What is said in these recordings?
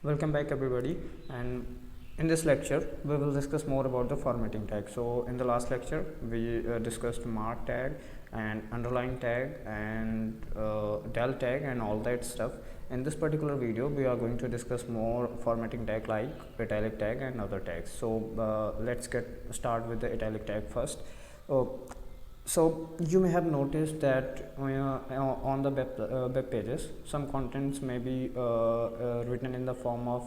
Welcome back everybody, and in this lecture we will discuss more about the formatting tag. So in the last lecture we discussed mark tag and underline tag and del tag and all that stuff. In this particular video we are going to discuss more formatting tag like italic tag and other tags. So let's get start with the italic tag first. So you may have noticed that on the web pages some contents may be written in the form of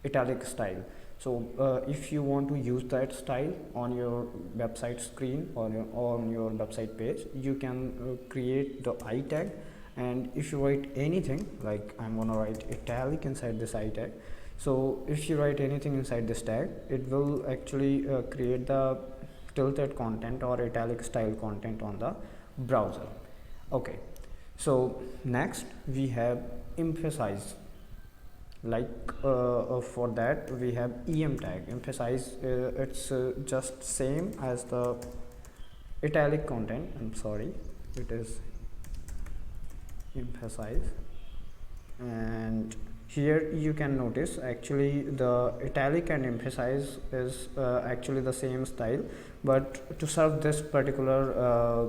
italic style. So if you want to use that style on your website screen or on your website page, you can create the I tag, and if you write anything, like I'm gonna write italic inside this I tag. So if you write anything inside this tag, it will actually create the tilted content or italic style content on the browser. Okay, so next we have emphasize. For that we have em tag. Emphasize, it's just same as the italic content. I'm sorry, it is emphasize, and here you can notice actually the italic and emphasize is actually the same style, but to serve this particular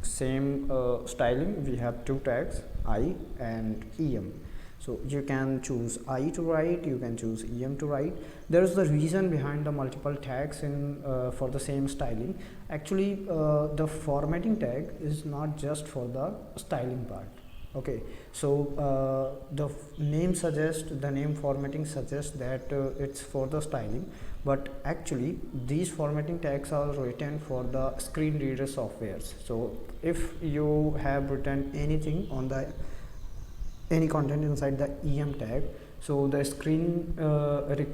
same styling, we have two tags, I and em. So you can choose I to write, you can choose em to write. There is the reason behind the multiple tags in for the same styling. Actually the formatting tag is not just for the styling part. Okay, so the name formatting suggests that it's for the styling, but actually these formatting tags are written for the screen reader softwares. So if you have written anything on the any content inside the em tag, so the screen the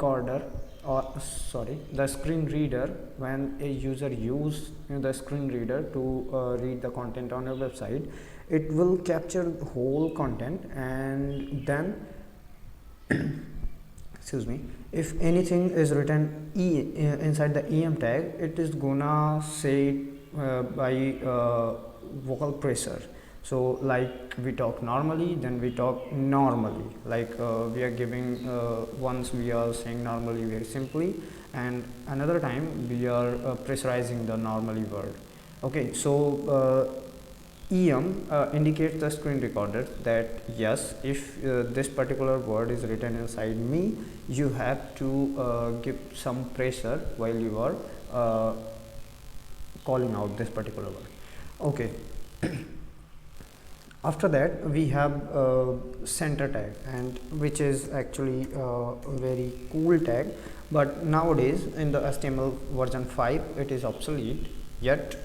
screen reader, when a user use the screen reader to read the content on your website, it will capture the whole content, and then excuse me, if anything is written inside the em tag, it is gonna say by vocal pressure. So like we talk normally, then we talk normally, like we are giving once we are saying normally very simply, and another time we are pressurizing the normally word. Okay, so em indicates the screen recorder that yes, if this particular word is written inside me, you have to give some pressure while you are calling out this particular word. Okay. After that we have center tag, and which is actually a very cool tag, but nowadays in the HTML version 5 it is obsolete, yet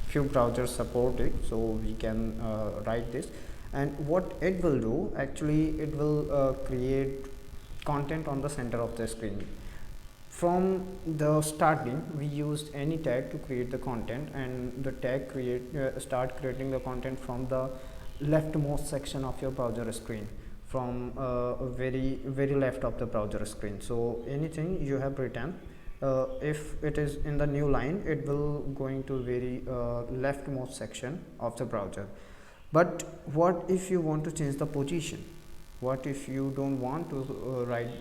few browsers support it, so we can write this. And what it will do, actually it will create content on the center of the screen. From the starting we used any tag to create the content, and the tag start creating the content from the leftmost section of your browser screen, from very left of the browser screen. So anything you have written, if it is in the new line, it will going to very leftmost section of the browser. But what if you want to change the position? What if you don't want to write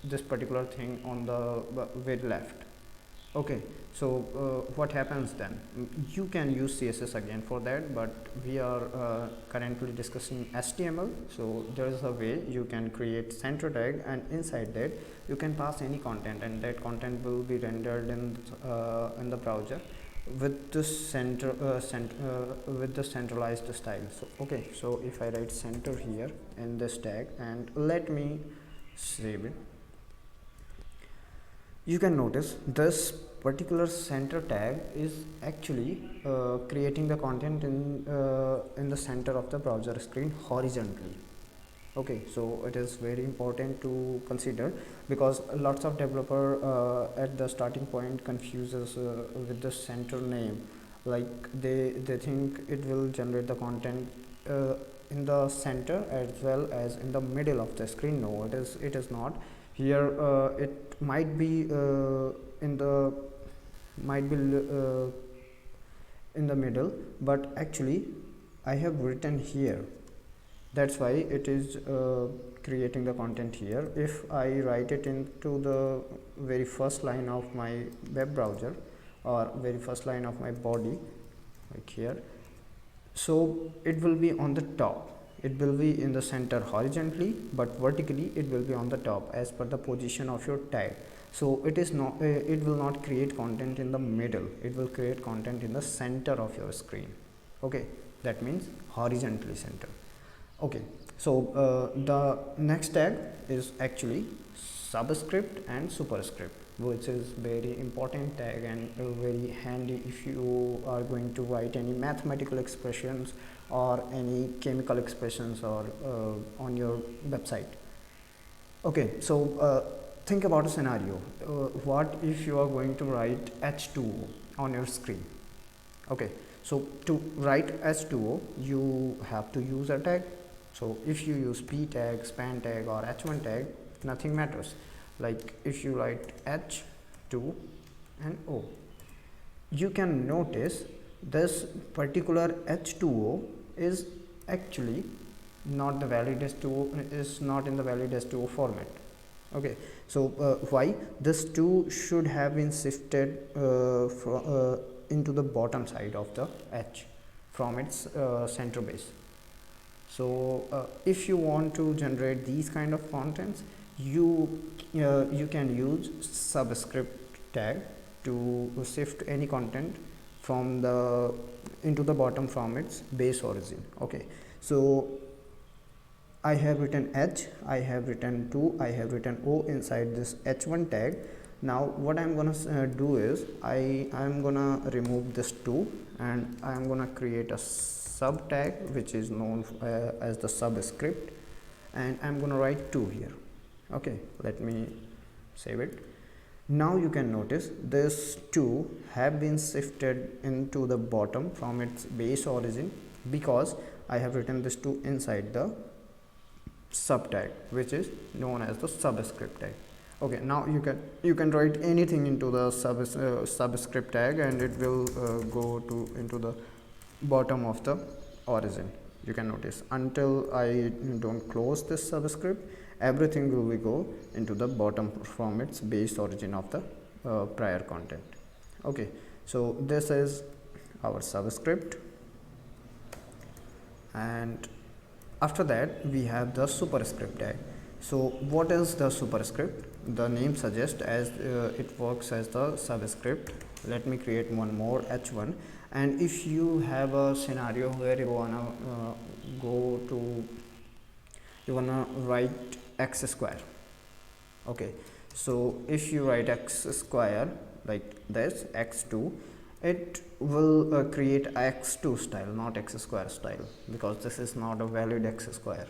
this particular thing on the very left? Okay, so what happens then? You can use CSS again for that, but we are currently discussing HTML. So there is a way you can create center tag, and inside that you can pass any content, and that content will be rendered in the browser with the with the centralized style. So okay, so if I write center here in this tag and let me save it, you can notice this particular center tag is actually creating the content in the center of the browser screen horizontally. Okay, so it is very important to consider, because lots of developer at the starting point confuses with the center name, like they think it will generate the content in the center as well as in the middle of the screen. No, it is not. Here it might be in the middle, but actually I have written here, that's why it is creating the content here. If I write it into the very first line of my web browser or very first line of my body, like here, so it will be on the top. It will be in the center horizontally, but vertically it will be on the top as per the position of your tag. So it is not it will not create content in the middle, it will create content in the center of your screen. Okay, that means horizontally center. Okay, so the next tag is actually subscript and superscript, which is very important tag and very handy if you are going to write any mathematical expressions or any chemical expressions or on your website. Okay, so think about a scenario. What if you are going to write H2O on your screen? Okay, so to write H2O you have to use a tag. So if you use p tag, span tag or h1 tag, nothing matters. Like if you write H2 and O, you can notice this particular H2O is actually not the valid H2O, is not in the valid H2O format. Okay, so why? This 2 should have been shifted into the bottom side of the H from its center base. So if you want to generate these kind of contents, you can use subscript tag to shift any content from the into the bottom from its base origin. Okay, so I have written H, I have written 2, I have written O inside this H1 tag. Now what I'm gonna do is I'm gonna remove this 2 and I'm gonna create a sub tag which is known as the subscript, and I'm gonna write 2 here. Okay, let me save it. Now you can notice this 2 have been shifted into the bottom from its base origin because I have written this 2 inside the sub tag which is known as the subscript tag. Okay, now you can write anything into the subscript tag and it will go to into the bottom of the origin. You can notice until I don't close this subscript, everything will go into the bottom from its base origin of the prior content. Okay, so this is our subscript, and after that we have the superscript tag. So what is the superscript? The name suggests as it works as the subscript. Let me create one more H1, and if you have a scenario where you wanna write x square. Okay, so if you write x square like this x2, it will create x2 style, not x square style, because this is not a valid x square.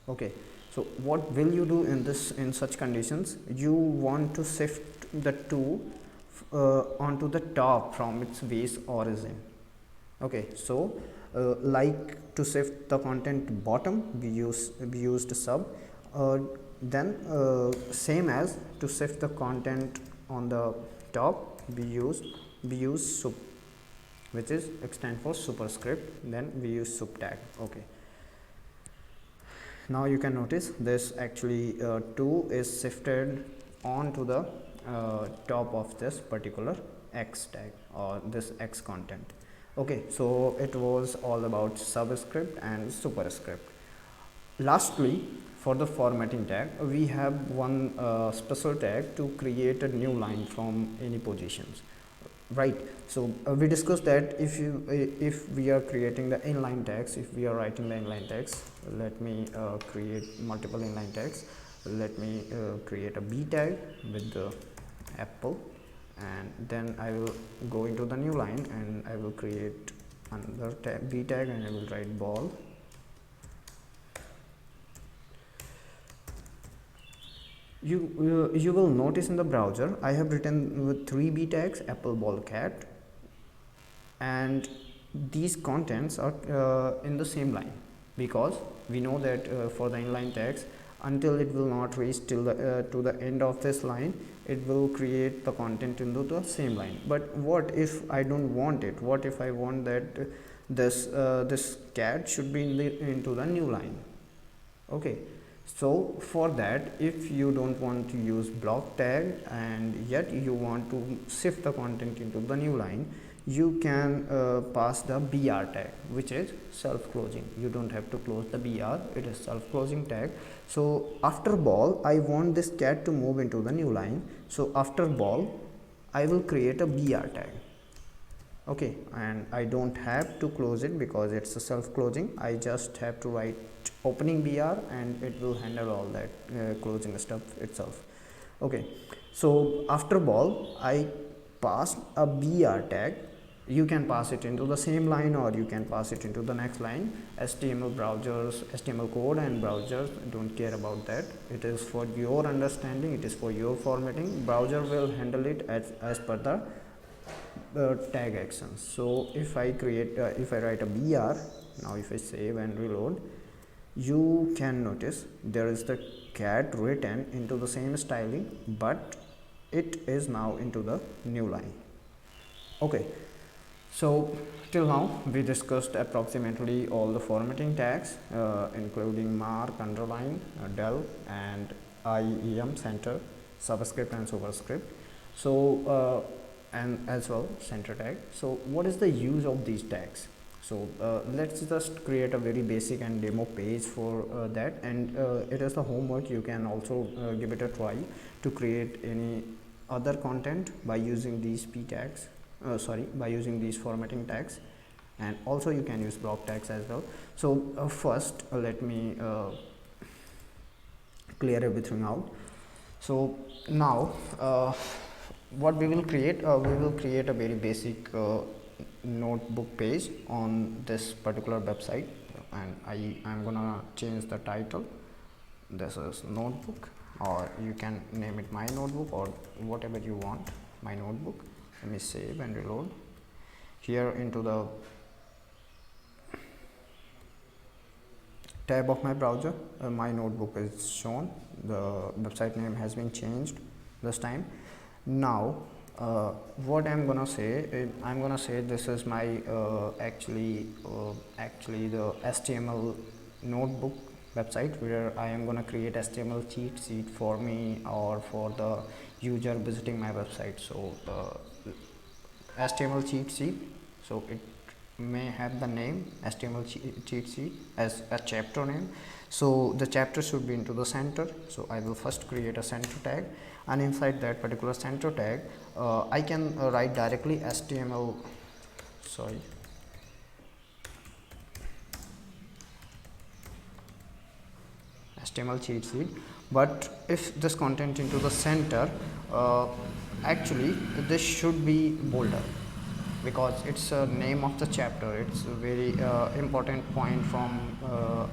Okay, so what will you do in such conditions? You want to shift the 2 onto the top from its base origin. Okay, so like to shift the content bottom we used sub, then same as to shift the content on the top we use sup, which is extend for superscript, then we use sup tag. Okay, now you can notice this actually 2 is shifted onto the top of this particular x tag or this x content. Okay, so it was all about subscript and superscript. Lastly, for the formatting tag, we have one special tag to create a new line from any positions, right? So we discussed that if we are creating the inline tags, if we are writing the inline tags, let me create multiple inline tags. Let me create a b tag with the apple, and then I will go into the new line and I will create another b tag and I will write ball. You will notice in the browser I have written with 3 b tags, apple, ball, cat, and these contents are in the same line, because we know that for the inline tags, until it will not reach till the to the end of this line, it will create the content into the same line. But what if I don't want it? What if I want that this cat should be into the new line? Okay, So for that, if you don't want to use block tag and yet you want to shift the content into the new line, you can pass the br tag, which is self closing. You don't have to close the br, it is self closing tag. So after ball, I want this cat to move into the new line, so after ball I will create a br tag. Okay, and I don't have to close it because it's a self closing. I just have to write opening br and it will handle all that closing stuff itself. Okay, so after ball I pass a br tag. You can pass it into the same line or you can pass it into the next line. HTML browsers, HTML code and browsers don't care about that. It is for your understanding, it is for your formatting. Browser will handle it as per the tag actions. So if I write a br, now if I save and reload, you can notice there is the cat written into the same styling, but it is now into the new line. Okay, so till now we discussed approximately all the formatting tags, including mark, underline, del and IEM, center, subscript and superscript. So and as well center tag. So what is the use of these tags? So let's just create a very basic and demo page for that, and it is the homework. You can also give it a try to create any other content by using these p tags, by using these formatting tags, and also you can use block tags as well. So first let me clear everything out. So now what we will create a very basic notebook page on this particular website, and I'm gonna change the title. This is notebook, or you can name it my notebook or whatever you want. My notebook. Let me save and reload. Here into the tab of my browser, my notebook is shown. The website name has been changed this time. Now what I'm gonna say, this is my actually the HTML notebook website, where I am gonna create HTML cheat sheet for me or for the user visiting my website. So HTML cheat sheet, so it may have the name HTML cheat sheet as a chapter name. So the chapter should be into the center. So I will first create a center tag, and inside that particular center tag I can write directly HTML cheat sheet. But if this content into the center, actually this should be bolder, because it's a name of the chapter. It's a very important point from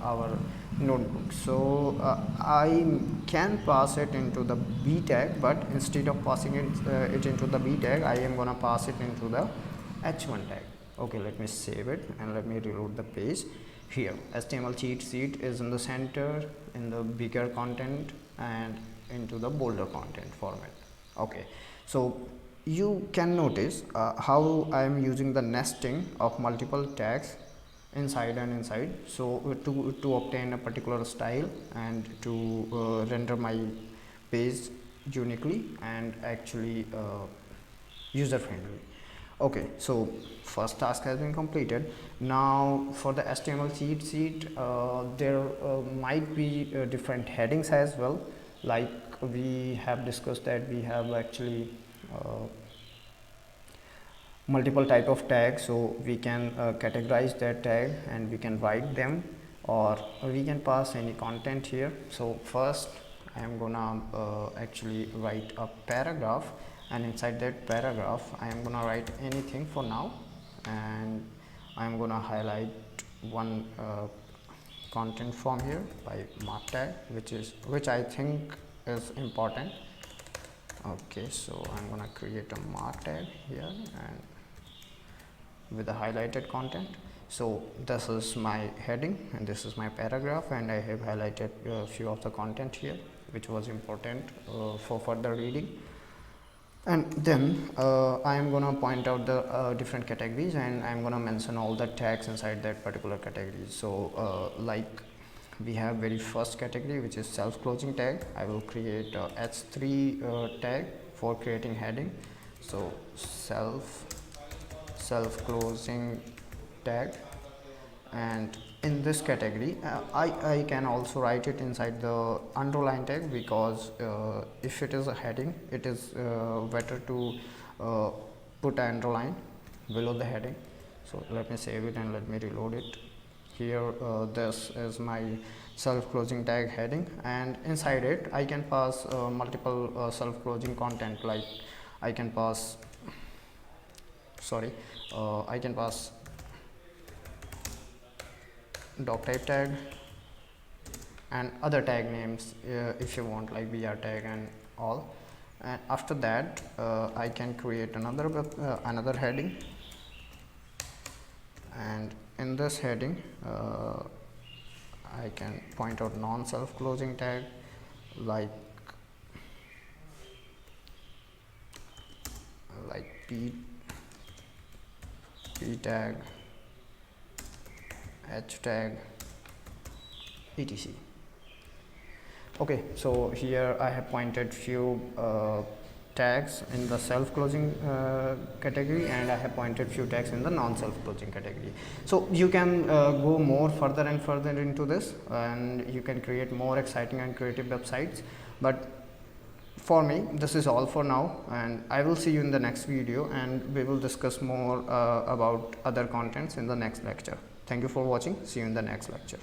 our notebook. So I can pass it into the b tag, but instead of passing it into the b tag, I am gonna pass it into the h1 tag. Okay, let me save it and let me reload the page. Here HTML cheat sheet is in the center, in the bigger content, and into the bolder content format. Okay, so you can notice how I am using the nesting of multiple tags inside and inside, so to obtain a particular style and to render my page uniquely and actually user friendly. Okay, so first task has been completed. Now for the HTML cheat sheet, there might be different headings as well. Like we have discussed that we have actually multiple type of tags, so we can categorize that tag and we can write them, or we can pass any content here. So first I am gonna actually write a paragraph, and inside that paragraph I am gonna write anything for now, and I am gonna highlight one content from here by mark tag, which I think is important. Okay, so I'm gonna create a mark tag here and with the highlighted content. So this is my heading and this is my paragraph, and I have highlighted a few of the content here which was important for further reading. And then I am gonna point out the different categories, and I am gonna mention all the tags inside that particular category. So like we have very first category, which is self closing tag. I will create a h3 tag for creating heading. So self closing tag, and in this category I can also write it inside the underline tag, because if it is a heading, it is better to put an underline below the heading. So let me save it and let me reload it. Here this is my self closing tag heading, and inside it I can pass multiple self closing content, like I can pass I can pass doc type tag and other tag names if you want, like br tag and all. And after that I can create another heading, and in this heading I can point out non self closing tag, like p tag, h tag, etc. Okay, so here I have pointed few tags in the self closing category, and I have pointed few tags in the non self closing category. So you can go more further and further into this, and you can create more exciting and creative websites. But for me, this is all for now, and I will see you in the next video, and we will discuss more about other contents in the next lecture. Thank you for watching. See you in the next lecture.